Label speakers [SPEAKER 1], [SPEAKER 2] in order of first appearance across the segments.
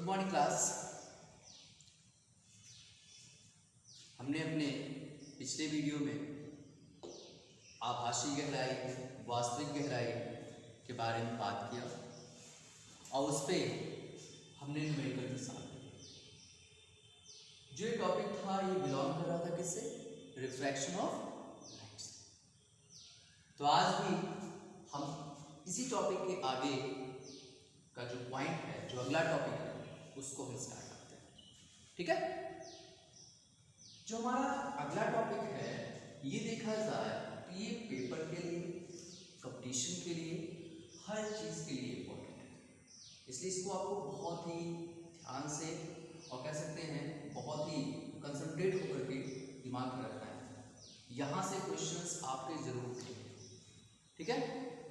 [SPEAKER 1] Good morning class. हमने अपने पिछले वीडियो में आभासी गहराई, वास्तविक गहराई के बारे में बात किया और उस पर हमने न्यूमेरिकल के साथ जो ये टॉपिक था ये बिलोंग कर रहा था किससे? रिफ्रैक्शन ऑफ लाइट से। तो आज भी हम इसी टॉपिक के आगे का जो पॉइंट है, जो अगला टॉपिक है, उसको हम स्टार्ट करते हैं। ठीक है, जो हमारा अगला टॉपिक है ये देखा जाए तो ये पेपर के लिए, कंपटीशन के लिए, हर चीज के लिए इम्पोर्टेंट है। इसलिए इसको आपको बहुत ही ध्यान से और कह सकते हैं बहुत ही कंसंट्रेट होकर के दिमाग में रखना है। यहाँ से क्वेश्चंस आपके जरूर उठेंगे। ठीक है,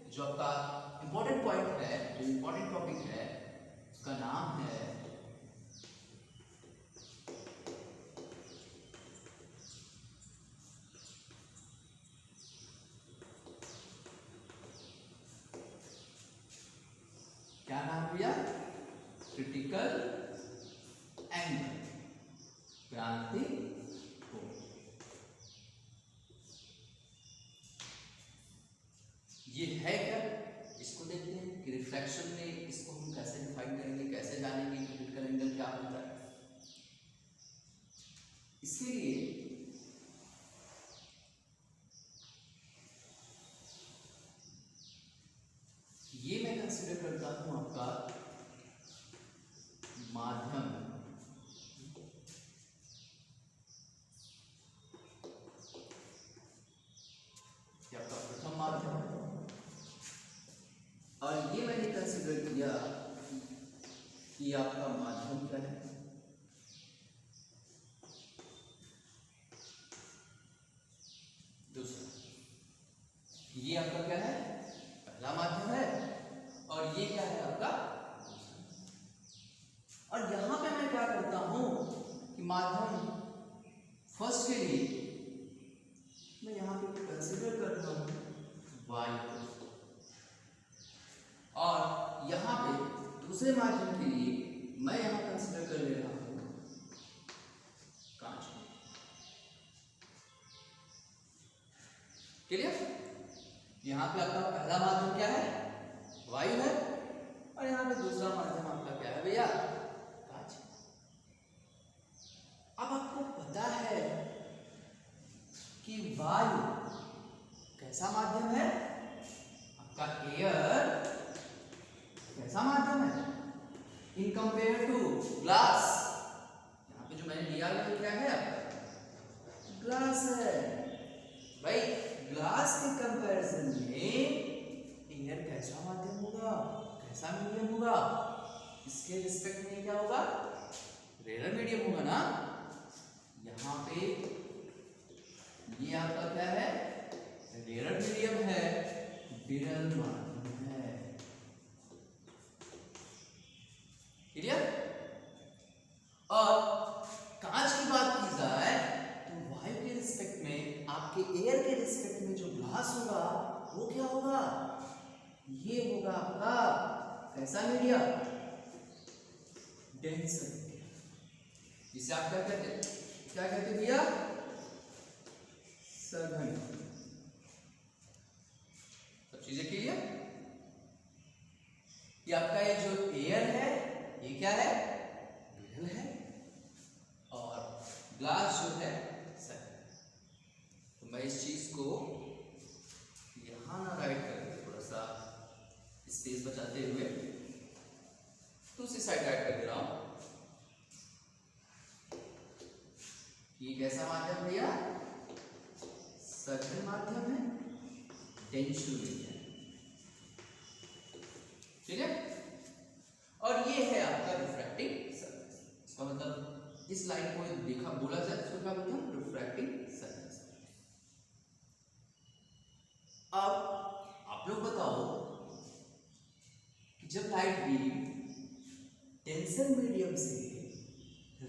[SPEAKER 1] जो आपका इम्पोर्टेंट पॉइंट है, जो इम्पोर्टेंट टॉपिक है, उसका नाम है क्या नाम भैया? क्रिटिकल एंगल, क्रांति कोण। ये है क्या? इसको देखते हैं कि रिफ्रैक्शन में इसको हम कैसे डिफाइन करेंगे, कैसे जानेंगे कि क्रिटिकल एंगल क्या होता है। इसके लिए ये मैं कंसिडर करता हूं आपका माध्यम, ये आपका प्रथम माध्यम है। और ये मैंने कंसिडर किया कि आपका माध्यम क्या है? दूसरा। ये आपका क्या है? पहला माध्यम है। और ये क्या है आपका? और यहां पे मैं क्या करता हूं कि माध्यम फर्स्ट के लिए मैं यहां पे कंसीडर करता हूं वायु, और यहां पे दूसरे माध्यम के लिए मैं यहां कंसीडर कर ले रहा हूं कांच। क्लियर? यहां पे आपका पहला माध्यम क्या है? वायु है। और यहां पे दूसरा माध्यम आपका क्या है भैया? कांच। अब आपको पता है कि वायु कैसा माध्यम है? आपका एयर कैसा माध्यम है इन कंपेयर टू ग्लास? यहां पे जो मैंने लिया है क्या है? आपका ग्लास है भाई। ग्लास के कंपैरिजन में एयर कैसा माध्यम होगा, कैसा मीडियम होगा? इसके रिस्पेक्ट में क्या होगा? रेयर मीडियम होगा ना। यहाँ पे ये आपका क्या है? रेयर मीडियम है, विरल माध्यम है। क्लियर? और कांच की बात की जाए तो वायु के रिस्पेक्ट में, आपके एयर के रिस्पेक्ट में जो ग्लास होगा वो क्या होगा? ये होगा आपका कैसा मीडिया? Denser media. जिसे आप क्या कहते हैं? क्या कहते भैया? सघन। सब चीजें क्लियर? ये आपका ये जो एयर है ये क्या है? विरल है। और ग्लास जो है सघन। तो मैं इस चीज को यहां ना राइट करके थोड़ा सा स्पेस बचाते हुए दूसरी साइड राइट कर दे रहा हूं। ये कैसा माध्यम भैया? सघन माध्यम है, डेंसर मीडियम। ठीक है? और ये है आपका रिफ्रैक्टिंग सरफेस। इसका मतलब इस लाइन को देखा बोला जाए तो क्या बोलते हैं? Refracting surface. अब आप लोग बताओ कि जब लाइट बीम डेंसर मीडियम से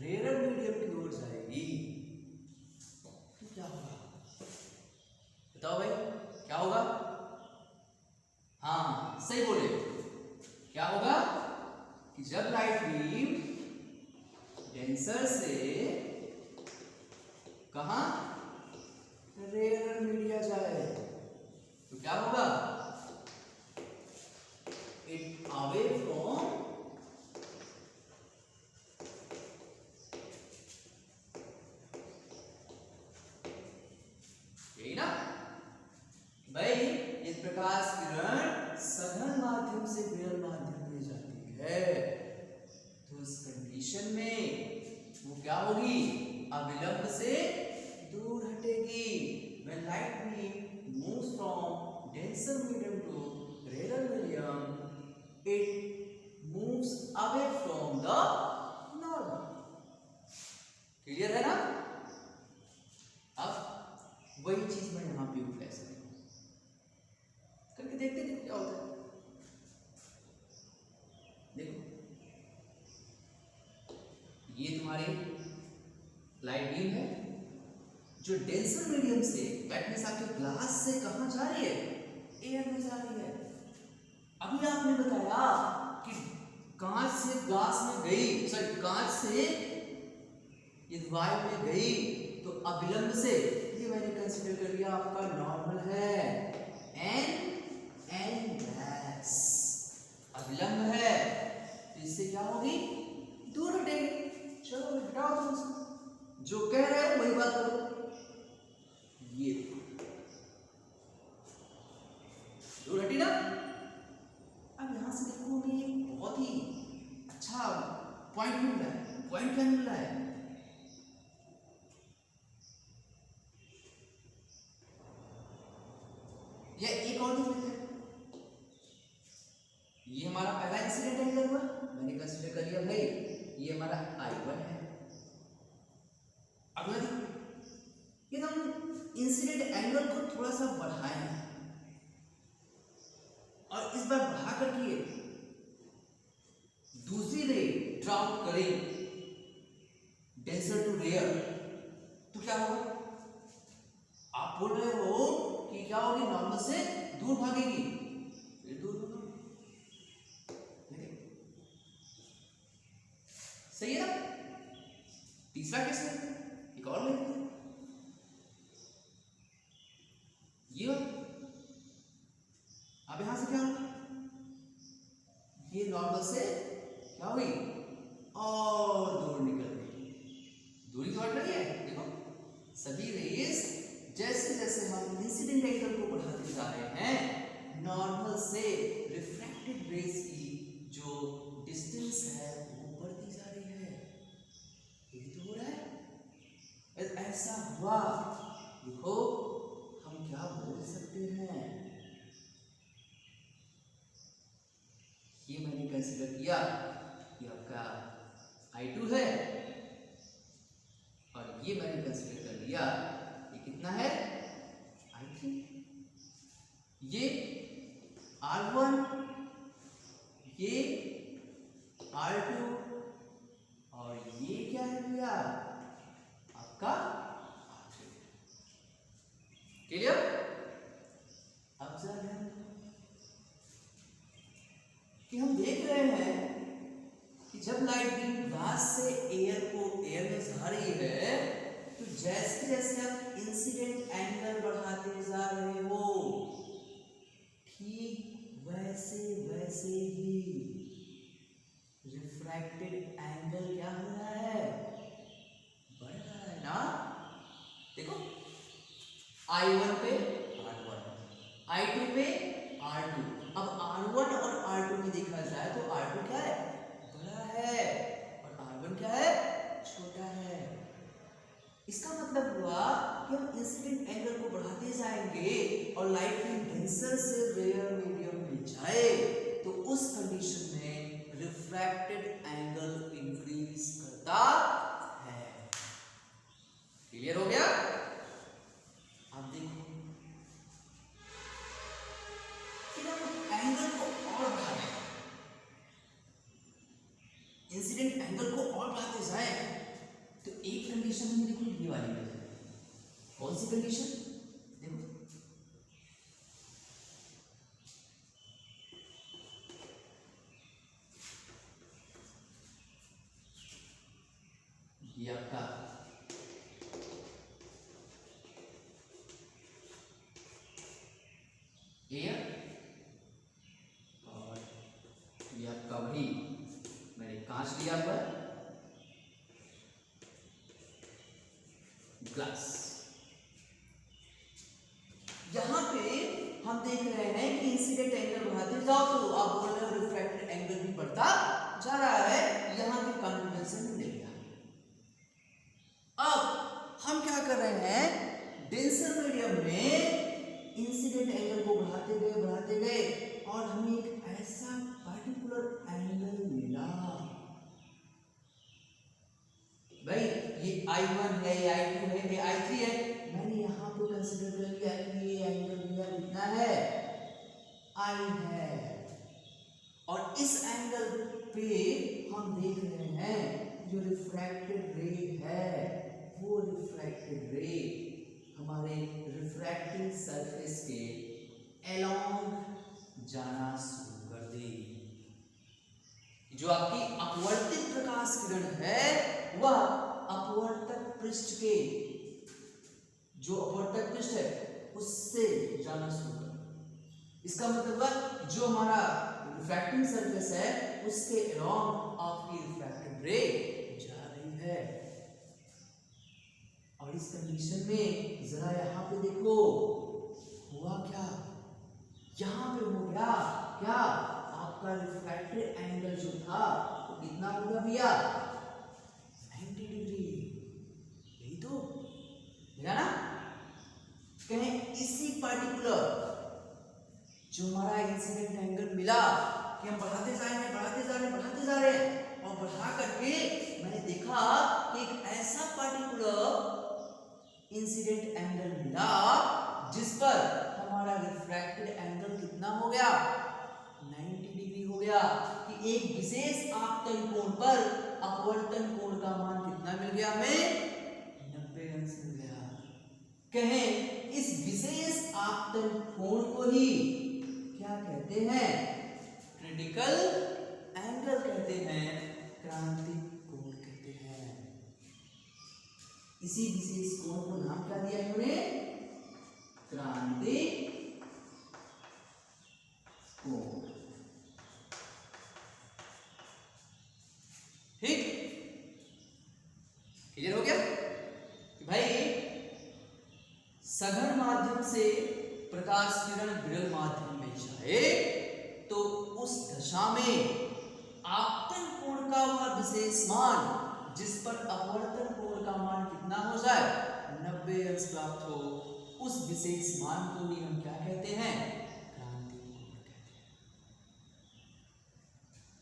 [SPEAKER 1] रेयर मीडियम की ओर जाएगी तो क्या होगा? बताओ भाई, क्या होगा? हाँ सही बोले। क्या होगा कि जब लाइट बीम डेंसर से कहां रेयर मीडिया जाए तो क्या होगा, इट अवे फ्रॉम यही ना भाई, इस प्रकाश किरण सघन माध्यम से विरल माध्यम में जाती है तो उस कंडीशन में वो क्या होगी, अविलंब से दूर हटेगी। When light beam moves from denser medium to rarer medium, it moves away from the normal. Clear है ना? अब वही चीज मैं यहां पे यूटिलाइज करूंगा, करके देखते हैं क्या होता है। देखो ये तुम्हारी लाइट बीम है जो डेंसर मीडियम से, दैट मींस आपके ग्लास से कहां जा रही है, एयर में जा रही है। अभी आपने बताया कि कांच से ग्लास में गई, सॉरी कांच से इस वायर में गई तो अविलंब से, ये मैंने कंसीडर कर लिया आपका नॉर्मल है, एन डैश अविलंब है तो इससे क्या होगी, दूर हटेगी। चलो हटाओ तुम जो कह रहे हो वही बात करो। ये दूर हटी ना। अब यहां से देखो हमें एक बहुत ही अच्छा पॉइंट मिल रहा है। पॉइंट क्या मिल रहा है, ये एक और देख लेते हैं। ये हमारा पहला इंसिडेंट एंगल हुआ, मैंने कंसीडर कर लिया भाई ये हमारा I1 है। अगला देखो, ये हम इंसिडेंट एंगल को थोड़ा सा बढ़ाएं और इस बार बढ़ा करके दूसरी रे ट्राउट करें डेंसर टू रेयर, तो क्या होगा, आप बोल रहे हो कि क्या होगी, नॉर्मल से दूर भागेगी, फिर दूर होगा, सही है ना। तीसरा केस लेते हैं, एक और लेते हैं, ये अब यहां से क्या होगा, ये नॉर्मल से क्या हुई और दूर निकल गई, दूरी तो हट रही है। देखो सभी रेस जैसे जैसे हम इंसिडेंट एंगल को बढ़ाते जा रहे हैं, नॉर्मल से रिफ्रैक्टेड रेस की जो डिस्टेंस है वो बढ़ती जा रही है। ये तो हो रहा है, ऐसा हुआ। देखो हम क्या बोल सकते हैं, ये मैंने कंसीडर किया कि आपका I2 है और ये मैंने कंसीडर कर लिया ये कितना है, I3। ये R1, ये R2 और ये क्या है भैया आपका R3। क्लियर। अब जरा ध्यान कि हम देख रहे हैं कि जब लाइट बीम ग्लास से एयर में जा रही है तो जैसे जैसे आप इंसिडेंट एंगल बढ़ाते जा रहे हो, ठीक वैसे वैसे ही रिफ्रैक्टेड एंगल क्या हो रहा है, बढ़ रहा है ना। देखो I1 पे R1, I2 पे R2। अब R1 और R2 में देखा जाए तो R2 क्या है, बड़ा है और R1 क्या है, छोटा है। इसका मतलब हुआ कि हम इंसिडेंट एंगल को बढ़ाते जाएंगे और लाइट की डेंसर से रेयर मीडियम में जाए तो उस कंडीशन में रिफ्रैक्टेड एंगल इंक्रीज करता है। क्लियर हो गया। आप देखो एंगल को और बढ़ाते हैं, इंसिडेंट एंगल को और बढ़ाते जाए तो एक कंडीशन में देखो ये वाली है, कौन सी कंडीशन, देखो ये आपका एयर और ये आपका वही मैंने कांच लिया पर ग्लास। यहां पे हम देख रहे हैं कि इंसिडेंट एंगल बढ़ाते जाओ तो आप बोल रहे हो रिफ्रैक्टेड एंगल भी बढ़ता जा रहा है। यहां पे कॉन्फिडेंस मिल गया। अब हम क्या कर रहे हैं, डेंसर मीडियम में इंसिडेंट एंगल को बढ़ाते गए और हमें एक ऐसा पर्टिकुलर एंगल मिला। भाई ये I1 है, ये I2 है, ये I3 है। मैंने यहाँ पे कंसीडर कर लिया कि ये एंगल भैया कितना है, I है। और इस एंगल पे हम देख रहे हैं जो रिफ्रैक्टेड रे है, वो रिफ्रैक्टेड रे हमारे रिफ्रैक्टिंग सरफेस के अलोंग जाना शुरू कर देगी। जो आपकी अपवर्तित प्रकाश किरण है वह अपवर्तक पृष्ठ के, जो अपवर्तक पृष्ठ है उससे जाना शुरू कर। इसका मतलब है जो हमारा रिफ्रैक्टिंग सरफेस है उसके अलोंग आपकी रिफ्रैक्टेड रे जा रही है। और इस कंडीशन में जरा यहाँ पे देखो हुआ क्या, यहाँ पे हो गया क्या, आपका रिफ्रैक्टेड एंगल जो था वो कितना हो गया भैया, 90 डिग्री। यही तो मिला ना। कहें इसी पर्टिकुलर जो हमारा इंसिडेंट एंगल मिला कि हम बढ़ाते जा रहे हैं और बढ़ा करके मैंने देखा कि एक ऐसा पर्टिकुलर इंसिडेंट एंगल मिला जिस पर हमारा रिफ्रैक्टेड एंगल कितना हो गया, 90 डिग्री हो गया। कि एक विशेष आपतन कोण पर अपवर्तन कोण का मान कितना मिल गया हमें, 90 अंश मिल गया। कहें इस विशेष आपतन कोण को ही क्या कहते हैं, क्रिटिकल एंगल कहते हैं, क्रांतिक कोण कहते हैं। इसी विशेष कोण को नाम क्या दिया इन्होंने, क्रांतिक कोण। ठीक, क्लियर हो गया कि भाई सघन माध्यम से प्रकाश किरण विरल माध्यम में जाए तो उस दशा में आपतन कोण का वह विशेष मान जिस पर अपवर्तन कोण का मान कितना हो जाए, 90 अंश प्राप्त हो, उस विशेष मान को ही हम क्या कहते हैं, क्रांतिक कोण कहते हैं।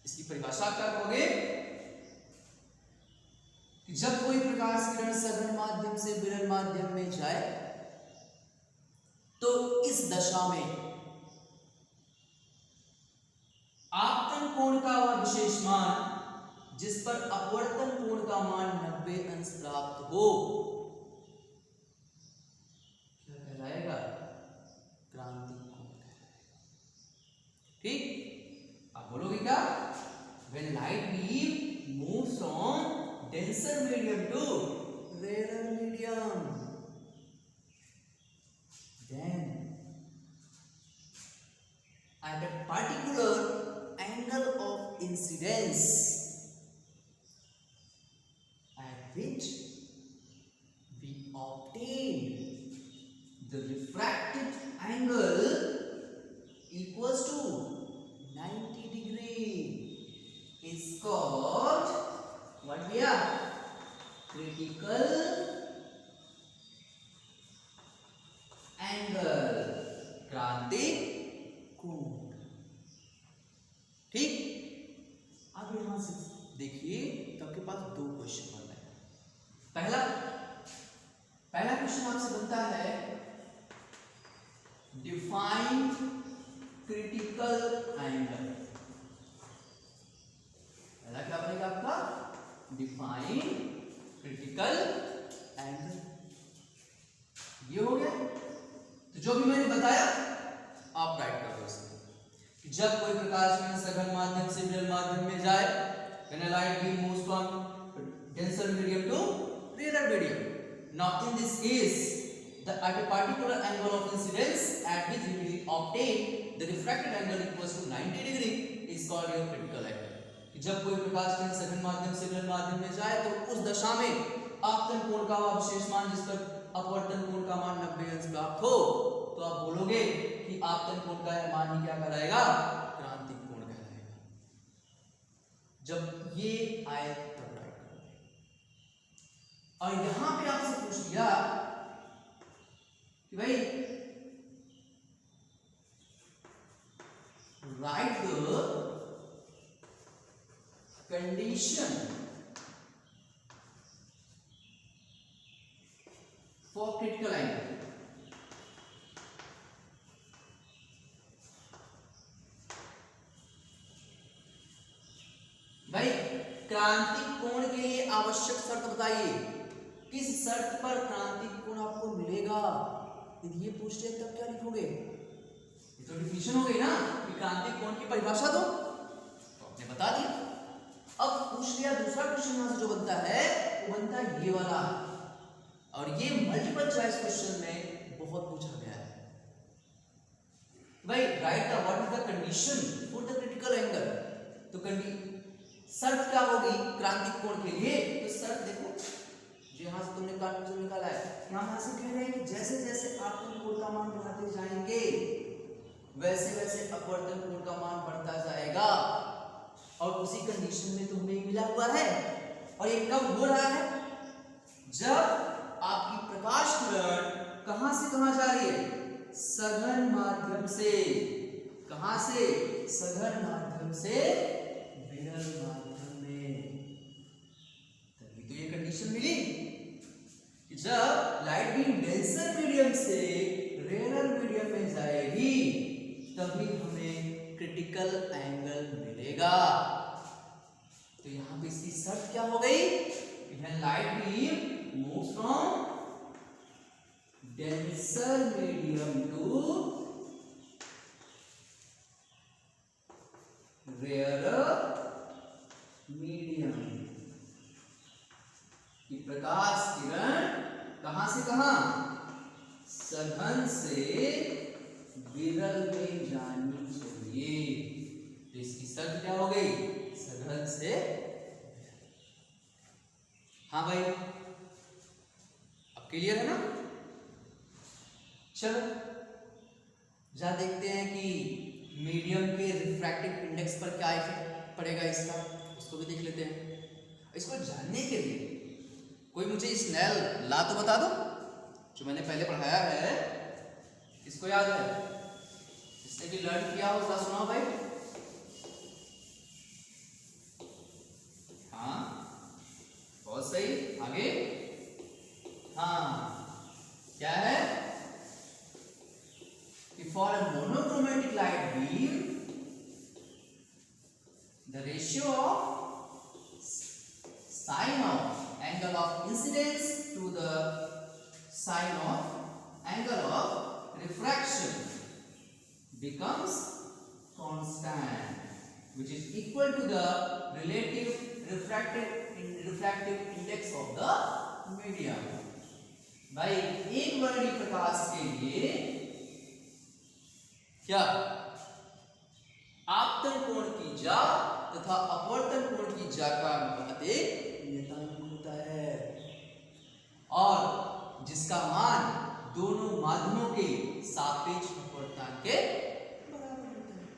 [SPEAKER 1] इसकी परिभाषा क्या कहोगे कि जब कोई प्रकाश किरण सघन माध्यम से विरल माध्यम में जाए तो इस दशा में आपतन कोण का वह विशेष मान जिस पर अपवर्तन कोण का मान 90 अंश प्राप्त हो, क्या कहलाएगा, क्रांतिक कोण कहलाएगा। ठीक, आप बोलोगे क्या, when light beam moves from denser medium to rarer medium, then at a particular angle of incidence at which we obtain the refracted angle equals to 90 degree is called what we are, critical angle, क्रांतिक कोण। ठीक, अब यहां से देखिए तो आपके पास दो क्वेश्चन बन रहे हैं। पहला क्वेश्चन आपसे बनता है डिफाइन क्रिटिकल एंगल। पहला क्या बनेगा आपका, डिफाइन क्रिटिकल एंगल। ये हो गया। तो जो भी मैंने बताया आप राइट कर दो इसमें। जब कोई प्रकाश किरण सघन माध्यम से विरल माध्यम में जाए, when a light beam moves from denser medium to rarer medium. Now in this case, at a particular angle of incidence at which we will obtain the refracted angle equals to 90 degree is called your critical angle. जब कोई प्रकाश किरण सघन माध्यम से विरल माध्यम में जाए तो उस दशा में आपतन कोण का वह विशेष मान जिस पर अपवर्तन कोण का मान 90 अंश प्राप्त हो, तो आप बोलोगे कि आपतन कोण का यह मान ही क्या कहलाएगा, क्रांतिक कोण कहलाएगा। जब ये आए तब राइट करोगे। और यहां पे आपसे पूछ लिया कि भाई right the condition for critical angle. भाई क्रांतिक कोण के लिए आवश्यक शर्त बताइए, किस शर्त पर क्रांतिक कोण आपको मिलेगा। यदि ये पूछ लिया तब क्या लिखोगे, ये तो डिफिनेशन हो गई ना कि क्रांतिक कोण की परिभाषा दो, तो आपने बता दिया। अब पूछ लिया दूसरा क्वेश्चन यहां से जो बनता है वो बनता है ये वाला, और ये मल्टीपल चॉइस क्वेश्चन में बहुत पूछा गया है। भाई right the what is the condition for the critical angle. तो शर्त क्या होगी क्रांतिक कोण के लिए, तो शर्त देखो जो यहां से तुमने कंक्लूजन निकाला है, यहां से कह रहे हैं कि जैसे जैसे आपतन कोण का मान बढ़ाते जाएंगे वैसे वैसे अपवर्तन कोण का मान बढ़ता जाएगा, और उसी कंडीशन में तो हमें मिला हुआ है। और ये कब हो रहा है, जब आपकी प्रकाश किरण कहां से कहां जा रही है, सघन माध्यम से, कहां से, सघन माध्यम से विरल माध्यम में। तभी तो ये कंडीशन मिली कि जब लाइट बीम डेंसर मीडियम से रेयर मीडियम में जाएगी तभी हमें क्रिटिकल एंगल मिलेगा। तो यहां पे इसकी शर्त क्या हो गई, light beam moves from denser medium to rarer medium। कि प्रकाश किरण कहां से कहां, सघन से विरल में जानी चाहिए। तो इसकी शर्त क्या हो गई, सघन से। हाँ भाई क्लियर है ना। चलो जा देखते हैं कि मीडियम के रिफ्रैक्टिव इंडेक्स पर क्या इफेक्ट पड़ेगा इसका, उसको भी देख लेते हैं। इसको जानने के लिए कोई मुझे स्नेल लॉ तो बता दो, जो मैंने पहले पढ़ाया है, इसको याद है, जिसने भी लर्न किया हो उसका सुनाओ भाई। हाँ बहुत सही, आगे। हाँ क्या है कि for a monochromatic light beam the ratio of sine of angle of incidence to the sine of angle of refraction becomes constant, which is equal to the relative refractive index of the medium। भाई एक वर्णी प्रकाश के लिए क्या आपतन कोण की जा तथा अपवर्तन कोण की जा का अनुपात एक नियतांक होता है, और जिसका मान दोनों माध्यमों के सापेक्ष अपवर्तनांक के बराबर होता है।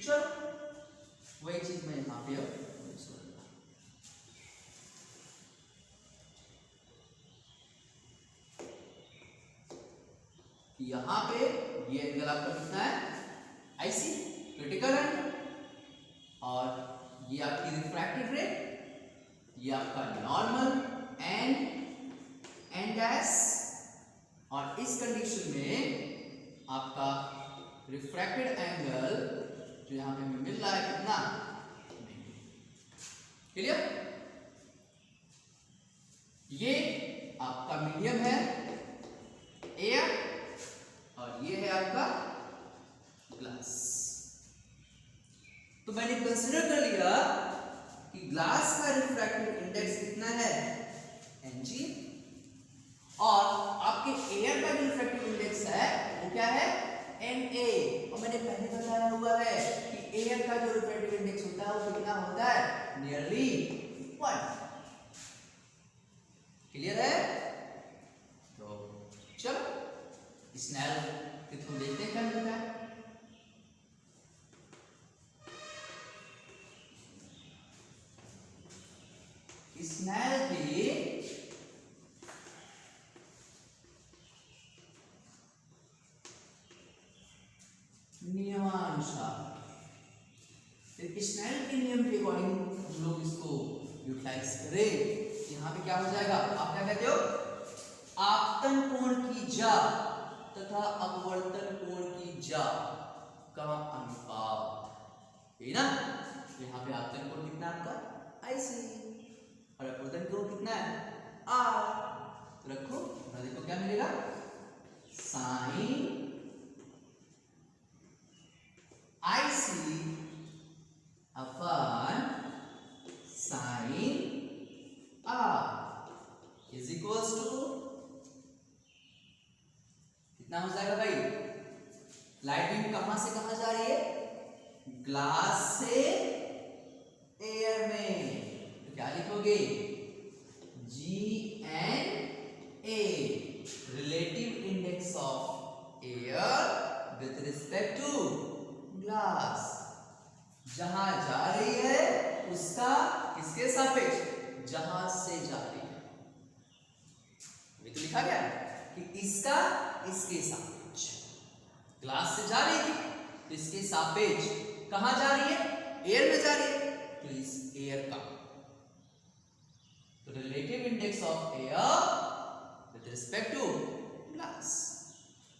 [SPEAKER 1] चलो वही चीज मैं यहाँ पे यहाँ पे ये एंगल आपका कितना है, आईसी क्रिटिकल एंगल, और ये आपकी रिफ्रैक्टिव रे, ये आपका नॉर्मल एंड डैश, और इस कंडीशन में आपका रिफ्रैक्टेड एंगल जो यहां पे हमें मिल रहा है कितना, क्लियर। ये आपका मीडियम है एयर, और ये है आपका ग्लास। तो मैंने कंसीडर कर लिया कि ग्लास का रिफ्रैक्टिव इंडेक्स कितना जी, और आपके एयर का जो रिफ्रैक्टिव इंडेक्स है वो क्या है, Na। और मैंने पहले बताया हुआ है कि एयर का जो रिफ्रैक्टिव इंडेक्स होता है वो कितना होता है, नियरली 1। क्लियर है? तो चलो स्नेल के थ्रू देखते हैं क्या मिलता है। स्नेल के नियमानुसार, स्नेल के नियम के अकॉर्डिंग हम लोग इसको यूटिलाइज करें, यहाँ पे क्या हो जाएगा, आप क्या कहते हो, आपतन कोण की जा तथा अपवर्तन कोण की जा का अनुपात, है ना। यहाँ पे आपतन कोण कितना है आपका, IC, और अपवर्तन कोण कितना है, R। रखो, देखो क्या मिलेगा, sine IC upon sine R is equals to कितना हो जाएगा भाई, लाइट बीम कहां से कहां जा रही है, ग्लास से एयर में, तो क्या लिखोगे, GNA relative index of air with respect to glass, जहां जा रही है उसका किसके सापेक्ष, जहां से जा रही है, ये तो लिखा गया कि इसका इसके सापेक्ष, ग्लास से जा रही थी तो इसके सापेक्ष कहां जा रही है, एयर में जा रही है, तो इस एयर का, तो relative index of air with respect to glass,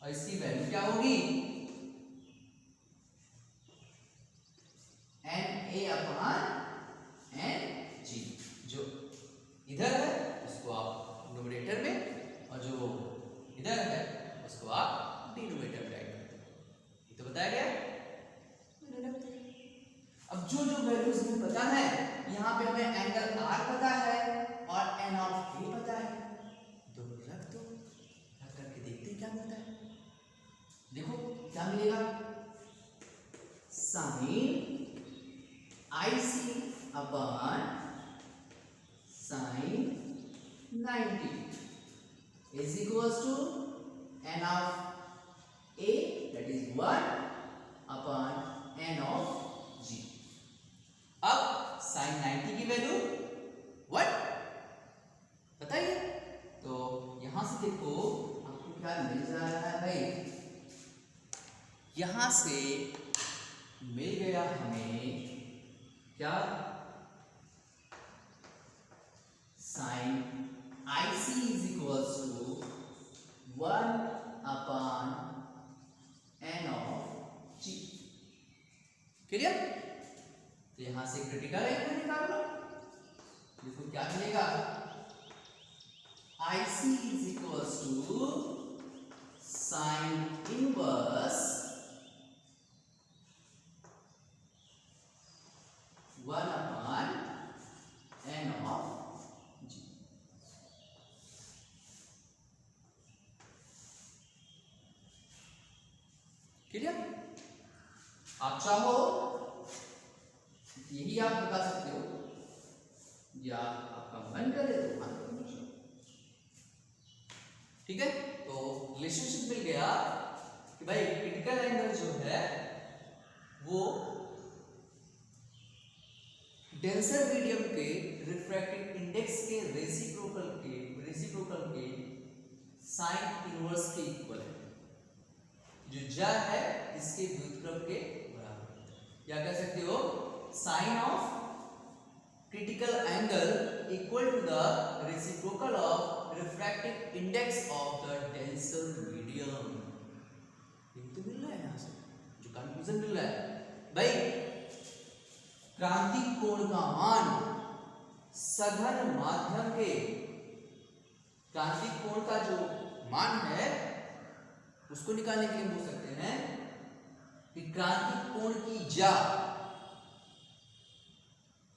[SPEAKER 1] और इसकी वैल्यू क्या होगी, Na अपॉन Ng, जो इधर है उसको आप न्यूमरेटर में और जो इधर है उसको आप डिनोमिनेटर में राइट करते हो, ये तो बताया गया। अब जो जो वैल्यूज हमें पता है, यहाँ पे हमें एंगल R पता है और N ऑफ A पता है, दोनों रख दो, रख करके देखते हैं क्या मिलता है। देखो क्या मिलेगा, sine IC upon sine 90 is equals to N of A that is 1 upon N of G। अब साइन 90 की वैल्यू 1 बताइए, तो यहां से देखो आपको क्या मिल जा रहा है भाई, यहां से मिल गया हमें क्या, sine IC is equals to 1 upon N of G। Clear? तो यहां से क्रिटिकल एंगल निकाल लो, देखो क्या मिलेगा, IC is equals to sine inverse 1 upon N of G। Clear? आप चाहो यही आप बता सकते हो, या आपका मन करे तो मान लो, ठीक है। तो रिलेशनशिप मिल गया कि भाई क्रिटिकल एंगल जो है वो डेंसर मीडियम के रिफ्रैक्टिव इंडेक्स के रेसिप्रोकल के साइन इनवर्स के इक्वल है, जो ज है इसके व्युत्क्रम के बराबर, या कह सकते हो sine of critical angle equal to the reciprocal of refractive index of the denser medium. ये तो मिल रहा है यहां से, जो कंक्लूजन मिल रहा है भाई, क्रांतिक कोण का मान सघन माध्यम के, क्रांतिक कोण का जो मान है उसको निकालने के लिए बोल सकते हैं कि क्रांतिक कोण की जा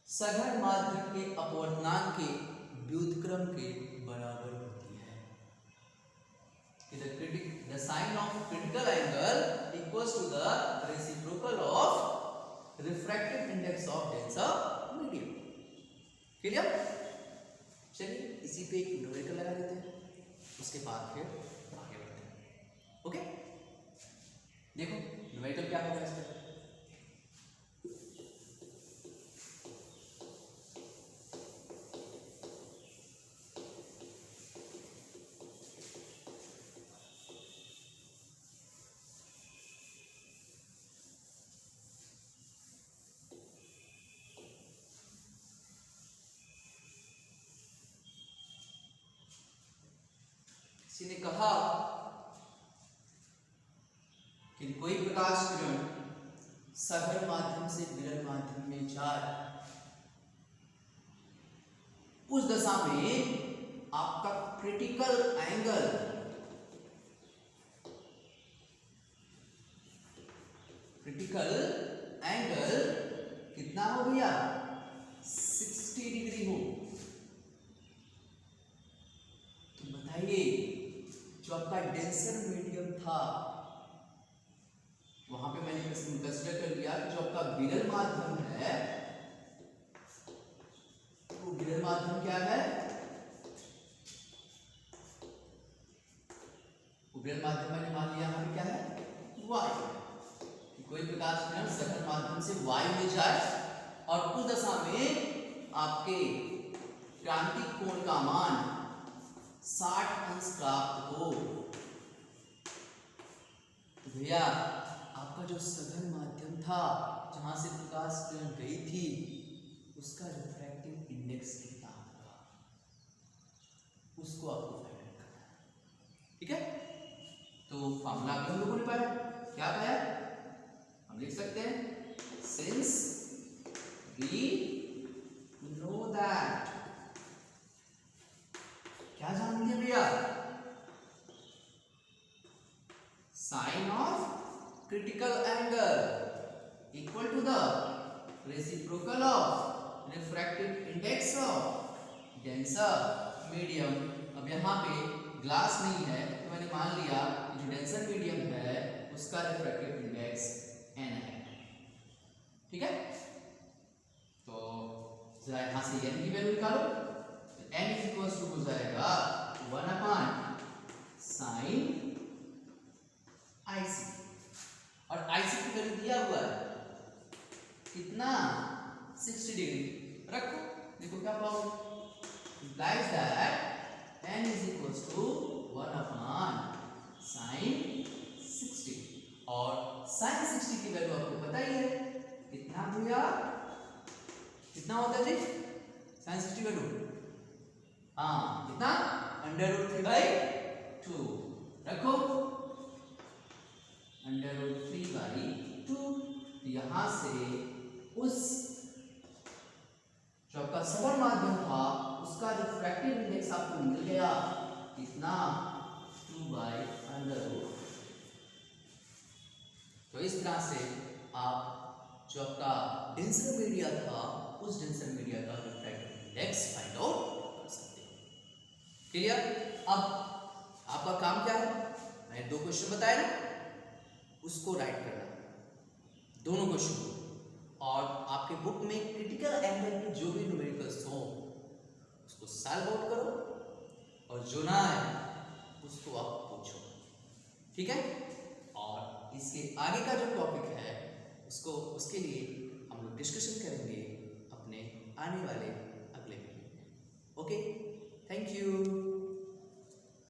[SPEAKER 1] सघन माध्यम के अपवर्तनांक के व्युत्क्रम के बराबर होती है। The sine of critical angle equals to the reciprocal of refractive index of denser medium. Clear? चलिए इसी पे एक न्यूमेरिकल लगा देते हैं, उसके बाद फिर आगे बढ़ते हैं। ओके, देखो न्यूमेरिकल क्या होगा इसका। किसी ने कहा कि कोई प्रकाश किरण सघन माध्यम से विरल माध्यम में जाए, उस दशा में आपका क्रिटिकल एंगल कितना हो भैया, 60 डिग्री हो। तो बताइए जो आपका डेंसर मीडियम था, वहां पे मैंने कंसीडर कर लिया कि जो आपका विरल माध्यम है, वो विरल माध्यम क्या है, वो विरल माध्यम मैंने मान लिया हमें क्या है, y। कोई प्रकाश किरण सघन माध्यम से y में जाए और उस दशा में आपके क्रांतिक कोण का मान 60 अंश प्राप्त हो। तो भैया आपका जो सघन माध्यम था जहां से प्रकाश किरण गई थी, उसका रिफ्रैक्टिव इंडेक्स कितना होगा, उसको आपको फाइंड करना है। ठीक है, तो फॉर्मूला हम लोगों ने पढ़ा, क्या पाया, हम लिख सकते हैं सिंस वी नो दैट, क्या जानते हैं भैया, sine of critical angle equal to the reciprocal of refractive index of denser medium. अब यहाँ पे ग्लास नहीं है तो मैंने मान लिया कि जो डेंसर मीडियम है उसका रिफ्रैक्टिव इंडेक्स n है। ठीक है, तो जरा यहां से n की वैल्यू निकालो। n इज इक्वल टू हो जाएगा 1/sin IC, और IC की वैल्यू दिया हुआ है कितना, 60 डिग्री। रखो, देखो क्या पाओगे, implies that n is equals to 1/sin 60, और sin 60 की वैल्यू आपको पता ही है कितना भैया, कितना होता है जी sin 60 वैल्यू, हाँ कितना, √3/2। रखो √3/2। यहां से उस जो आपका सघन माध्यम था उसका रिफ्रैक्टिव इंडेक्स आपको मिल गया कितना, 2/√। तो इस तरह से आप जो आपका डेंसर मीडिया था उस डेंसर मीडिया का रिफ्रैक्टिव इंडेक्स फाइंड आउट कर सकते हैं। क्लियर? अब आपका काम क्या है, मैंने 2 क्वेश्चन बताए ना, उसको राइट करना, दोनों क्वेश्चन, और आपके बुक में क्रिटिकल एंगल के जो भी न्यूमेरिकल्स हो उसको सॉल्व आउट करो, और जो ना आए उसको आप पूछो। ठीक है, और इसके आगे का जो टॉपिक है उसको, उसके लिए हम लोग डिस्कशन करेंगे अपने आने वाले